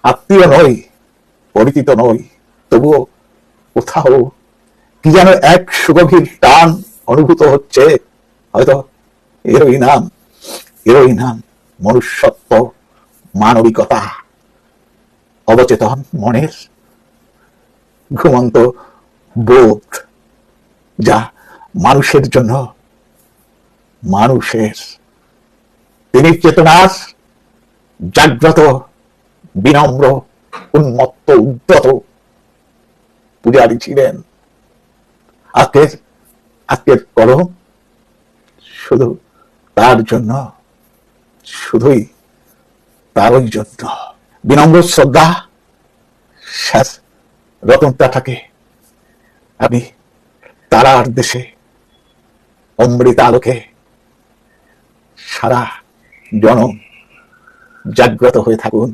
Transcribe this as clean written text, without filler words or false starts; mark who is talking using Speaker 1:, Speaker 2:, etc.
Speaker 1: আত্মীয় নই, পরিচিত নই, তবুও কোথাও কি যেন এক সুগভীর টান অনুভূত হচ্ছে। হয়তো এরই নাম মনুষ্যত্ব, মানবিকতা, অবচেতন মনের ঘুমন্ত বোধ, যা মানুষের জন্য মানুষের। তিনি চেতনার জাগ্রত, বিনম্র, উন্মত্ত, উদ্যত পূজারী ছিলেন। আজকের কলম শুধু তার জন্য, শুধুই তারই জন্য। বিনম্র শ্রদ্ধা, শেষ রতন টাটাকে আমি তারার দেশে অমৃত আলোকে সারা জনম জাগ্রত হয়ে থাকুন।